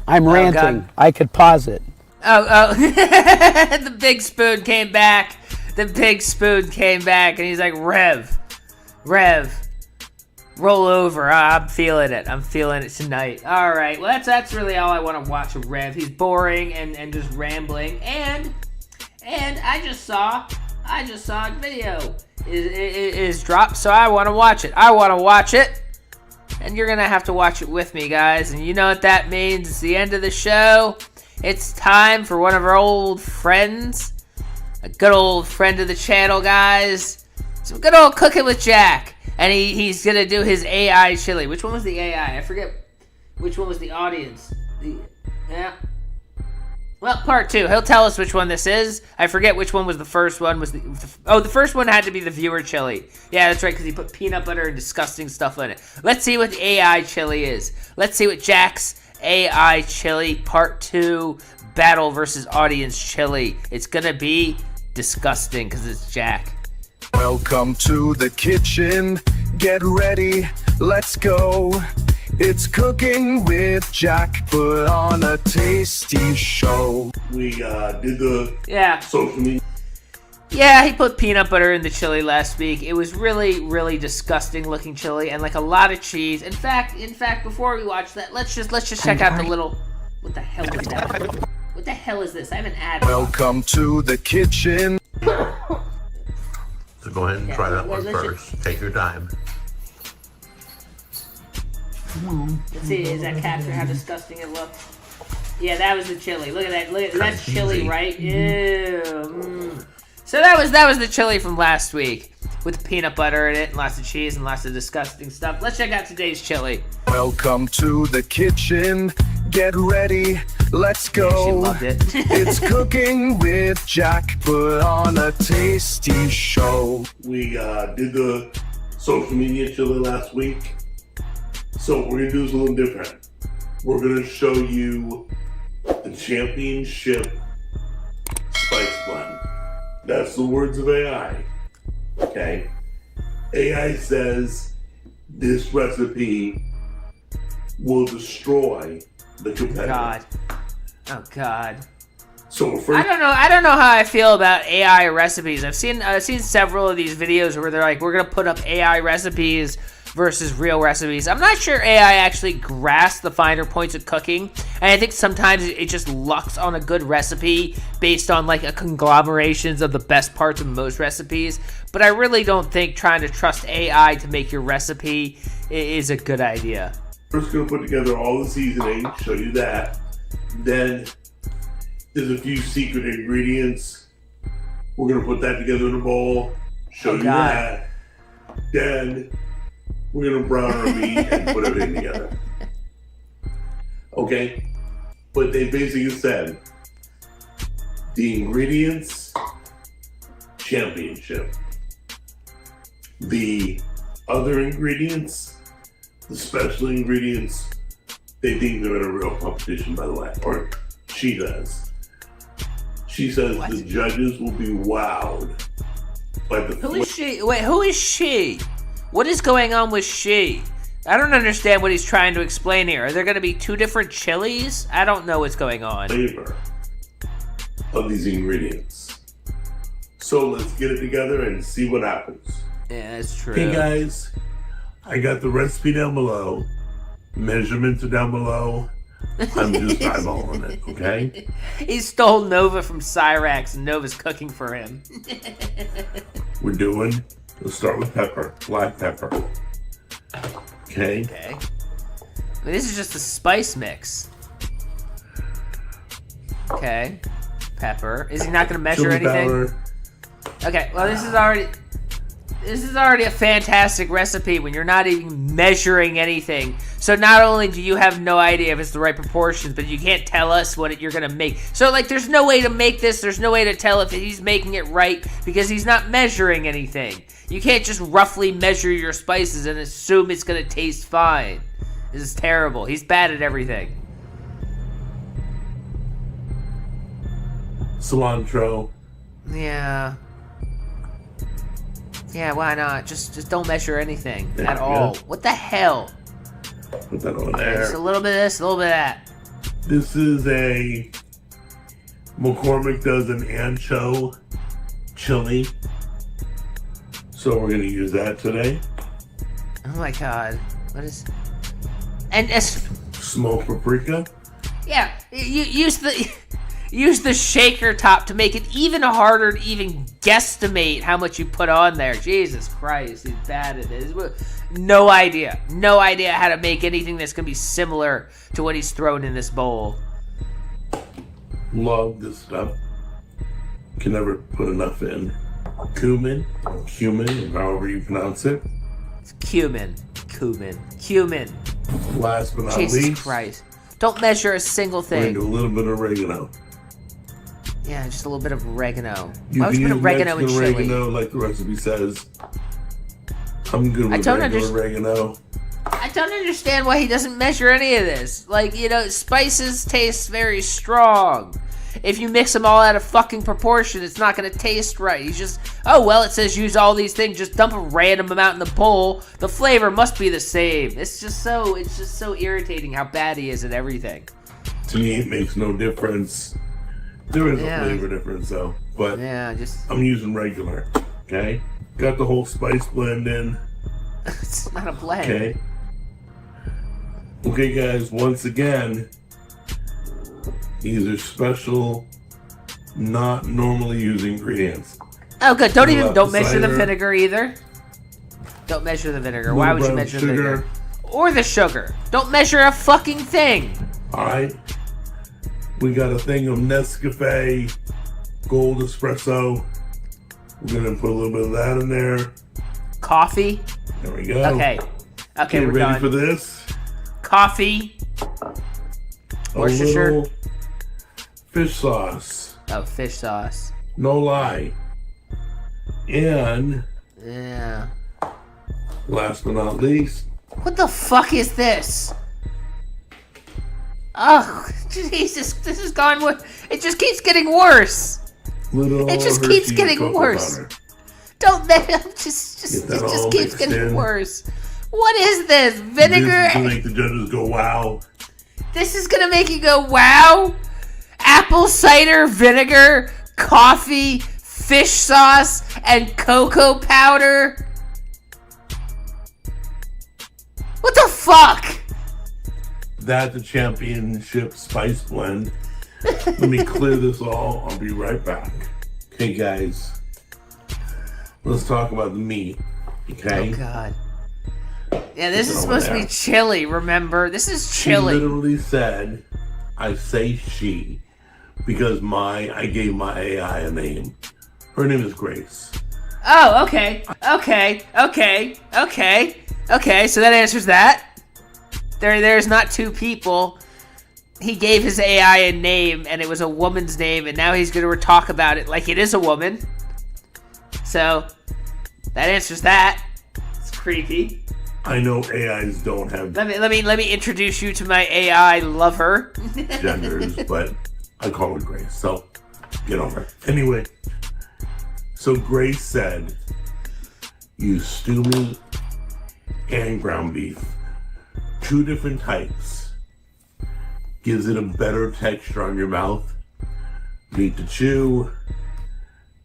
I'm ranting. God. I could pause it. Oh. The big spoon came back. The big spoon came back, and he's like, Rev, roll over. I'm feeling it. I'm feeling it tonight. All right. Well, that's really all I want to watch of Rev. He's boring and just rambling. And I just saw a video is dropped, so I want to watch it. And you're gonna have to watch it with me, guys. And you know what that means? It's the end of the show. It's time for one of our old friends, a good old friend of the channel, guys. Some good old Cooking with Jack. And he's gonna do his AI chili. Which one was the AI? I forget which one was the audience. Well, part 2. He'll tell us which one this is. I forget which one was the first one. The first one had to be the viewer chili. Yeah, that's right, because he put peanut butter and disgusting stuff in it. Let's see what the AI chili is. Let's see what Jack's AI chili part 2 battle versus audience chili. It's gonna be disgusting because it's Jack. Welcome to the kitchen. Get ready. Let's go. It's Cooking with Jack, put on a tasty show. We did the social media. Yeah, he put peanut butter in the chili last week. It was really, really disgusting looking chili and like a lot of cheese. In fact, before we watch that, let's just check out the little. What the hell is that? What the hell is this? I have an ad. Welcome to the kitchen. So go ahead and try that one first. Take your time. Let's see, does that capture how disgusting it looks? Yeah, that was the chili. Look at that. Look at that's chili, right? Ew. So that was the chili from last week with peanut butter in it and lots of cheese and lots of disgusting stuff. Let's check out today's chili. Welcome to the kitchen. Get ready. Let's go. Yeah, she loved it. It's Cooking with Jack, put on a tasty show. We did the social media chili last week. So what we're going to do is a little different. We're going to show you the championship spice blend. That's the words of AI. Okay? AI says this recipe will destroy the competitor. Oh God. So first, I don't know how I feel about AI recipes. I've seen several of these videos where they're like, we're going to put up AI recipes versus real recipes. I'm not sure AI actually grasps the finer points of cooking, and I think sometimes it just lucks on a good recipe based on like a conglomerations of the best parts of most recipes. But I really don't think trying to trust AI to make your recipe is a good idea. First, gonna put together all the seasoning, show you that. Then there's a few secret ingredients. We're gonna put that together in a bowl, show you that. Then we're gonna brown our meat and put everything together. Okay? But they basically said the ingredients, championship. The other ingredients, the special ingredients, they think they're in a real competition, by the way. Or she does. She says the judges will be wowed Like the Who is she? Wait, who is she? What is going on with she? I don't understand what he's trying to explain here. Are there going to be two different chilies? I don't know what's going on. flavor of these ingredients. So let's get it together and see what happens. Yeah, that's true. Hey guys, I got the recipe down below. Measurements are down below. I'm just eyeballing it, okay? He stole Nova from Cyrax, and Nova's cooking for him. Let's start with pepper, black pepper. Okay. Okay. I mean, this is just a spice mix. Okay. Pepper. Is he not going to measure Chili anything? powder. Okay, well, this is already a fantastic recipe when you're not even measuring anything. So not only do you have no idea if it's the right proportions, but you can't tell us what you're gonna make. So like, there's no way to make this. There's no way to tell if he's making it right because he's not measuring anything. You can't just roughly measure your spices and assume it's gonna taste fine. This is terrible. He's bad at everything. Cilantro. Yeah. Yeah, why not? Just don't measure anything Yeah, at all. yeah. What the hell? Put that on Just there. a little bit of this, a little bit of that. This is McCormick does an ancho chili. So we're gonna use that today. Oh my god. What is... And it's... Smoked paprika. Yeah, you use the shaker top to make it even harder to even guesstimate how much you put on there. Jesus Christ, he's bad at this. No idea how to make anything that's gonna be similar to what he's thrown in this bowl. Love this stuff. Can never put enough in. Cumin, however you pronounce it. It's cumin. Last but not Jesus least, Christ. Don't measure a single we're gonna thing. do a little bit of oregano. Yeah, just a little bit of oregano. You Why would can you use put oregano in Mexican chili? oregano like the recipe says. I'm good I with don't regular oregano. I don't understand why he doesn't measure any of this. Like, you know, spices taste very strong. If you mix them all out of fucking proportion, it's not gonna taste right. He's just, oh, well, it says use all these things. Just dump a random amount in the bowl. The flavor must be the same. It's just so irritating how bad he is at everything. To me, it makes no difference. There is Yeah. a flavor difference though, but Yeah, just, I'm using regular. Okay, got the whole spice blend in. it's not a blend. Okay. Okay, guys. Once again, these are special, not normally used ingredients. Oh, good. Don't Apple measure the cider. vinegar either. Don't measure the vinegar. Why would you Little brown measure the sugar. vinegar? Or the sugar. Don't measure a fucking thing. All right. We got a thing of Nescafe Gold Espresso. We're gonna put a little bit of that in there. Coffee. There we go. Okay, Okay, we're ready done. for this? Coffee. A Worcestershire. little fish sauce. Oh, fish sauce. No lie. And Yeah. last but not least, What the fuck is this? Oh, Jesus, this has gone it just keeps getting worse. little It just keeps Hershey's getting cocoa worse. powder. Don't it just Get that it all just keeps mixed getting in. worse. What is this? This Vinegar? is gonna make the judges go, wow. This is gonna make you go, wow! Apple cider vinegar, coffee, fish sauce, and cocoa powder? What the fuck? That's a championship spice blend. Let me clear this all. I'll be right back. Okay, guys. Let's talk about the meat. Okay? Oh god. Yeah, this is Get supposed over to be there. chili, remember? This is She chili. literally said, I say she, because I gave my AI a name. Her name is Grace. Oh, okay. Okay, so that answers that. There's not two people. He gave his AI a name, and it was a woman's name, and now he's gonna talk about it like it is a woman. So, that answers that. It's creepy. I know AIs don't have Let me introduce you to my AI lover. genders, but I call her Grace, so get over it. Anyway, So Grace said, use stew meat and ground beef. 2 different types. Gives it a better texture on your mouth. Meat to chew.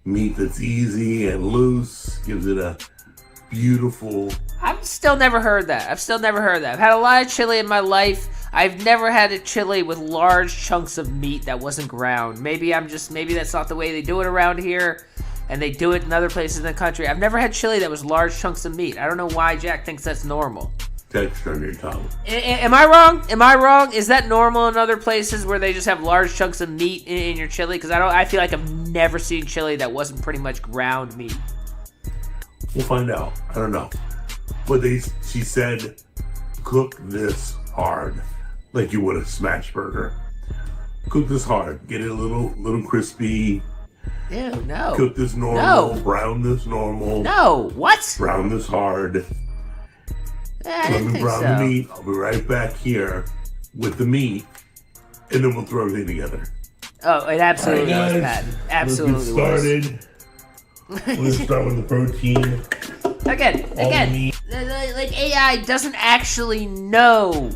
Meat that's easy and loose. Gives it a beautiful... I've still never heard that. I've had a lot of chili in my life. I've never had a chili with large chunks of meat that wasn't ground. Maybe that's not the way they do it around here, and they do it in other places in the country. I've never had chili that was large chunks of meat. I don't know why Jack thinks that's normal. Texture on your tongue. Am I wrong? Is that normal in other places where they just have large chunks of meat in your chili? Because I feel like I've never seen chili that wasn't pretty much ground meat. We'll find out. I don't know. But she said, cook this hard, like you would a smash burger. Cook this hard. Get it a little crispy. Ew, no. Cook this normal. No. Brown this normal. No, what? Brown this hard. I Let didn't me think brown so. the meat. I'll be right back here with the meat, and then we'll throw everything together. Oh, it absolutely All right, was, guys, Pat. Absolutely let's get started. Let's start with the protein. Again, like AI doesn't actually know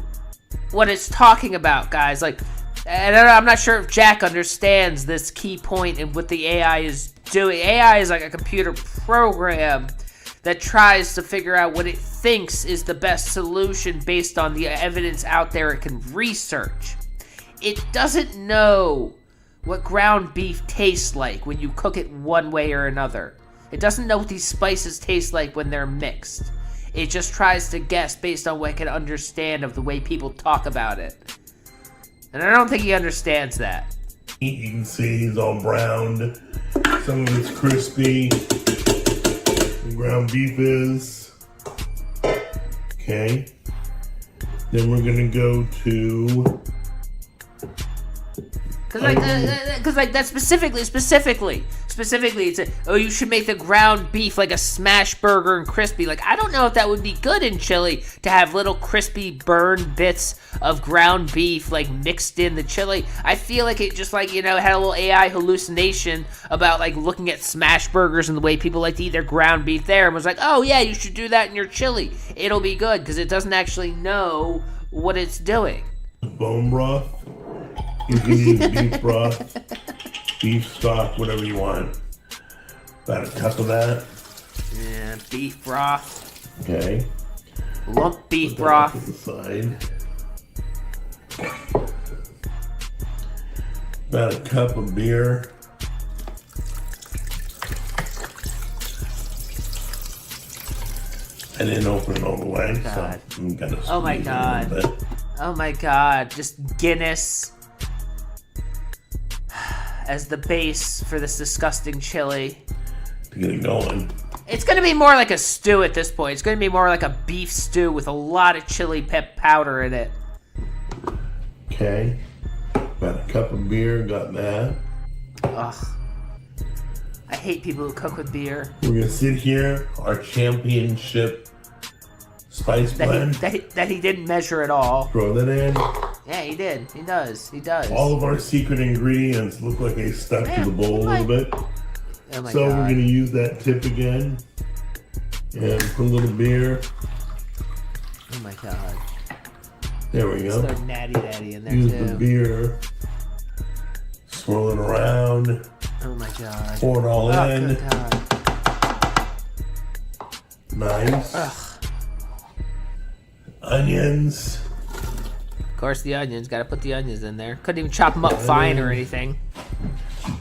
what it's talking about, guys. Like, and I'm not sure if Jack understands this key point and what the AI is doing. AI is like a computer program that tries to figure out what it thinks is the best solution based on the evidence out there it can research. It doesn't know what ground beef tastes like when you cook it one way or another. It doesn't know what these spices taste like when they're mixed. It just tries to guess based on what it can understand of the way people talk about it. And I don't think he understands that. You can see he's all browned. Some of it's crispy. The ground beef is. Okay. Then we're gonna go to. Cause like that specifically, it's you should make the ground beef like a smash burger and crispy. Like, I don't know if that would be good in chili to have little crispy burned bits of ground beef like mixed in the chili. I feel like it just like, had a little AI hallucination about like looking at smash burgers and the way people like to eat their ground beef there, and was like, oh yeah, you should do that in your chili. It'll be good, because it doesn't actually know what it's doing. Bone broth. You can use beef broth, beef stock, whatever you want. About a cup of that. Yeah, beef broth. Okay. Lump beef Put that broth. off to the side. About a cup of beer. I didn't open it all the way, God. so I'm gonna Oh my squeeze it a God. little bit. Oh my God, just Guinness as the base for this disgusting chili. To get it going. It's gonna be more like a stew at this point. It's gonna be more like a beef stew with a lot of chili pep powder in it. Okay. About a cup of beer, got that. Ugh. I hate people who cook with beer. We're gonna sit here, our championship spice blend. That he didn't measure at all. Throw that in. Yeah, he did. He does. All of our secret ingredients look like they stuck to the bowl a little bit. Oh my So God. we're gonna use that tip again. And put a little beer. Oh my God. There we go. Throw natty daddy in there Use too. the beer. Swirl it around. Oh my God. Pour it all Oh, in. good God. Nice. Ugh. Onions. Of course, the onions. Gotta put the onions in there. Couldn't even chop them up fine or anything.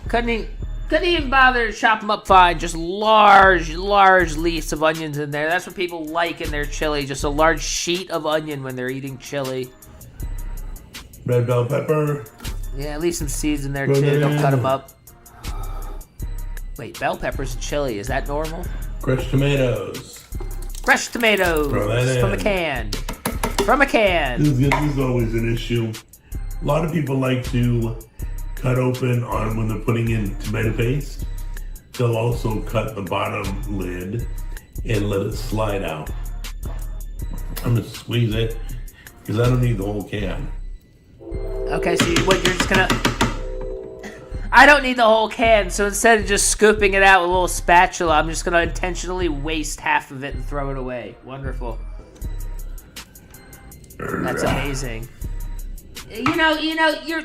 Couldn't even bother to chop them up fine. Just large leaves of onions in there. That's what people like in their chili. Just a large sheet of onion when they're eating chili. Red bell pepper. Yeah, leave some seeds in there Throw too. that Don't in. cut them up. Wait, bell peppers and chili. Is that normal? Crushed tomatoes. Fresh tomatoes Throw that from a in. can. From a can. This is always an issue. A lot of people like to cut open on when they're putting in tomato paste. They'll also cut the bottom lid and let it slide out. I'm gonna squeeze it because I don't need the whole can. Okay, so you're just gonna... I don't need the whole can, so instead of just scooping it out with a little spatula, I'm just going to intentionally waste half of it and throw it away. Wonderful. That's amazing. You're...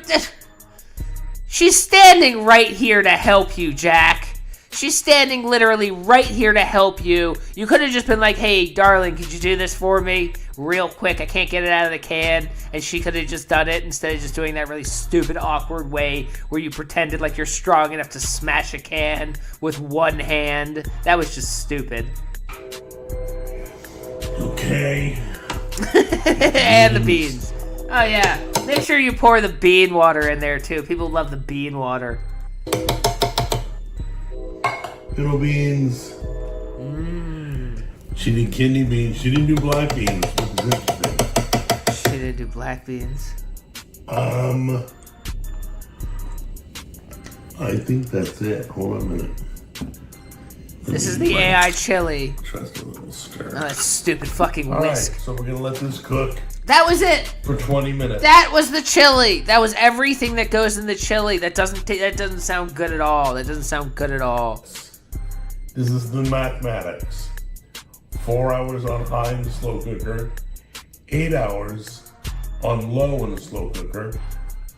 She's standing right here to help you, Jack. She's standing literally right here to help you. You could have just been like, hey, darling, could you do this for me real quick? I can't get it out of the can. And she could have just done it instead of just doing that really stupid, awkward way where you pretended like you're strong enough to smash a can with one hand. That was just stupid. Okay. And the beans. Oh, yeah. Make sure you pour the bean water in there, too. People love the bean water. Little beans. She did kidney beans. She didn't do black beans, which is interesting. She didn't do black beans. I think that's it. Hold on a minute. This is the AI chili. Trust a little stir. Oh, that stupid fucking whisk. Alright, so we're gonna let this cook That was it. for 20 minutes. That was the chili. That was everything that goes in the chili. That doesn't sound good at all. That doesn't sound good at all. This is the mathematics. 4 hours on high in the slow cooker, 8 hours on low in the slow cooker,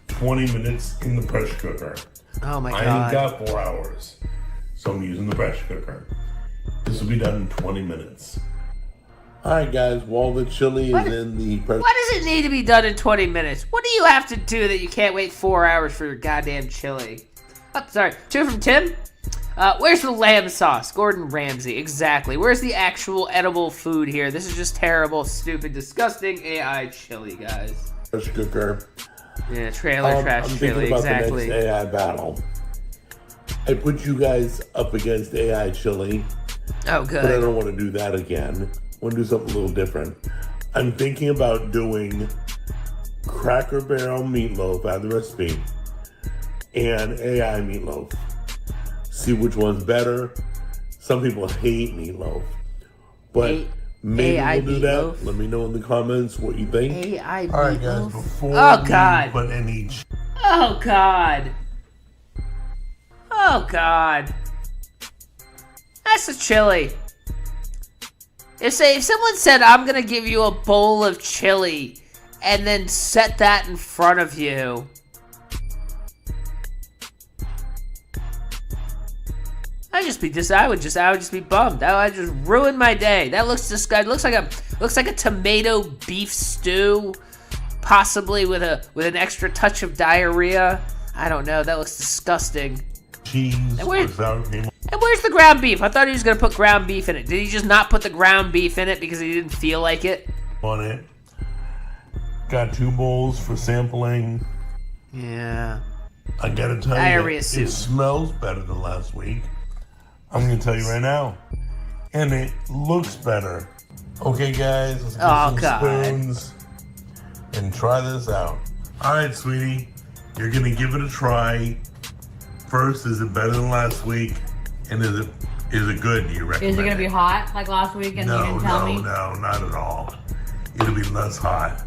20 minutes in the pressure cooker. Oh my I god. ain't got 4 hours, so I'm using the pressure cooker. This will be done in 20 minutes. Alright guys, while the chili is in the pressure... Why does it need to be done in 20 minutes? What do you have to do that you can't wait 4 hours for your goddamn chili? Oh, sorry. 2 from Tim? Where's the lamb sauce? Gordon Ramsay, exactly. Where's the actual edible food here? This is just terrible, stupid, disgusting AI chili, guys. pressure cooker. Yeah, trailer trash I'm chili, thinking about exactly. the next AI battle. I put you guys up against AI chili, Oh, but I good. don't want to do that again. I want to do something a little different. I'm thinking about doing Cracker Barrel meatloaf, I have the recipe, and AI meatloaf. See which one's better. Some people hate meatloaf, but maybe AI we'll do meatloaf? that. Let me know in the comments what you think. AI All right, guys. meatloaf? Before Oh, we God. put any Oh, God. Oh, God. That's the chili. If someone said, I'm going to give you a bowl of chili, and then set that in front of you, I would just be bummed. That would just ruin my day. That looks disgusting. Looks like a tomato beef stew, possibly with an extra touch of diarrhea. I don't know. That looks disgusting. cheese without any And where's the ground beef? I thought he was gonna put ground beef in it. Did he just not put the ground beef in it because he didn't feel like it? on it. Got 2 bowls for sampling. Yeah. I gotta tell Diarrhea you, soup. it smells better than last week. I'm gonna tell you right now. And it looks better. Okay, guys, let's get Oh, some God. spoons and try this out. All right, sweetie, you're gonna give it a try. First, is it better than last week? And is it good? Do you recommend Is it gonna be hot like last week and you didn't tell me? No, not at all. It'll be less hot.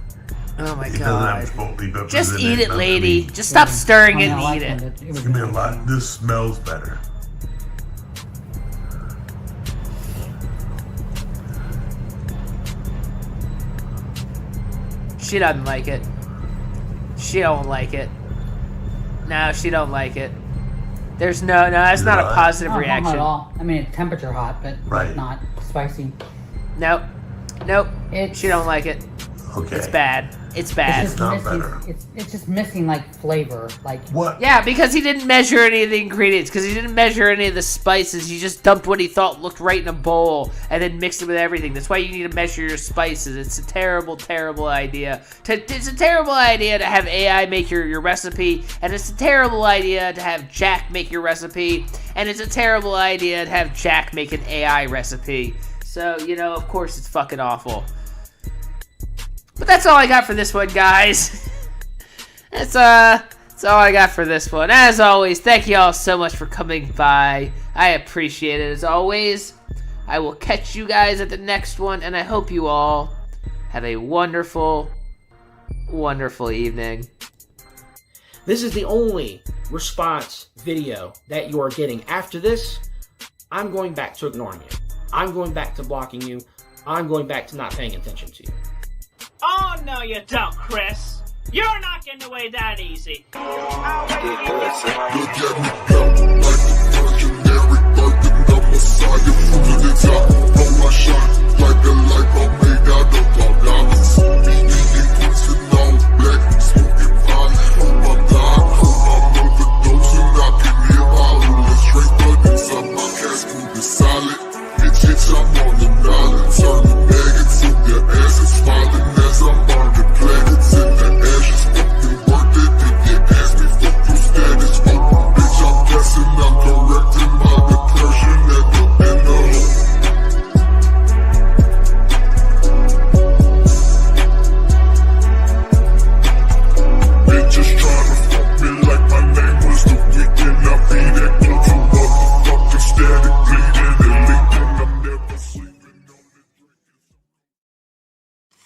Oh my It doesn't god. have chipotle peppers Just in eat it, nothing. lady. Just stop stirring it I know, I and eat it. liked It was It's gonna be a good. lot. This smells better. She doesn't like it. She don't like it. No, she don't like it. There's that's not a Right. positive No, not hot reaction. at all. I mean, it's temperature hot, but Right. not spicy. Nope. She don't like it. Okay. It's bad. It's bad. It's just not missing. better. It's just missing like flavor. Like What? Yeah, because he didn't measure any of the ingredients, because he didn't measure any of the spices. He just dumped what he thought looked right in a bowl and then mixed it with everything. That's why you need to measure your spices. It's a terrible, terrible idea. It's a terrible idea to have AI make your recipe, and it's a terrible idea to have Jack make your recipe, and it's a terrible idea to have Jack make an AI recipe. So, of course it's fucking awful. But that's all I got for this one, guys. That's all I got for this one. As always, thank you all so much for coming by. I appreciate it as always. I will catch you guys at the next one, and I hope you all have a wonderful, wonderful evening. This is the only response video that you are getting after this, I'm going back to ignoring you. I'm going back to blocking you. I'm going back to not paying attention to you. Oh, no, you don't, Chris. You're not getting away that easy.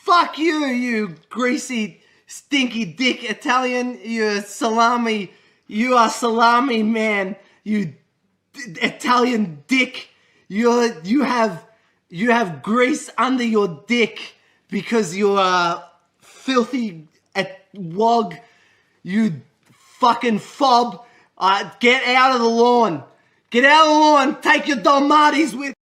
Fuck you, you greasy, stinky dick Italian. You salami. You are salami man. You Italian dick. You have grease under your dick because you're a filthy wog. You fucking fob. Get out of the lawn. Get out of the lawn. Take your Dalmatis with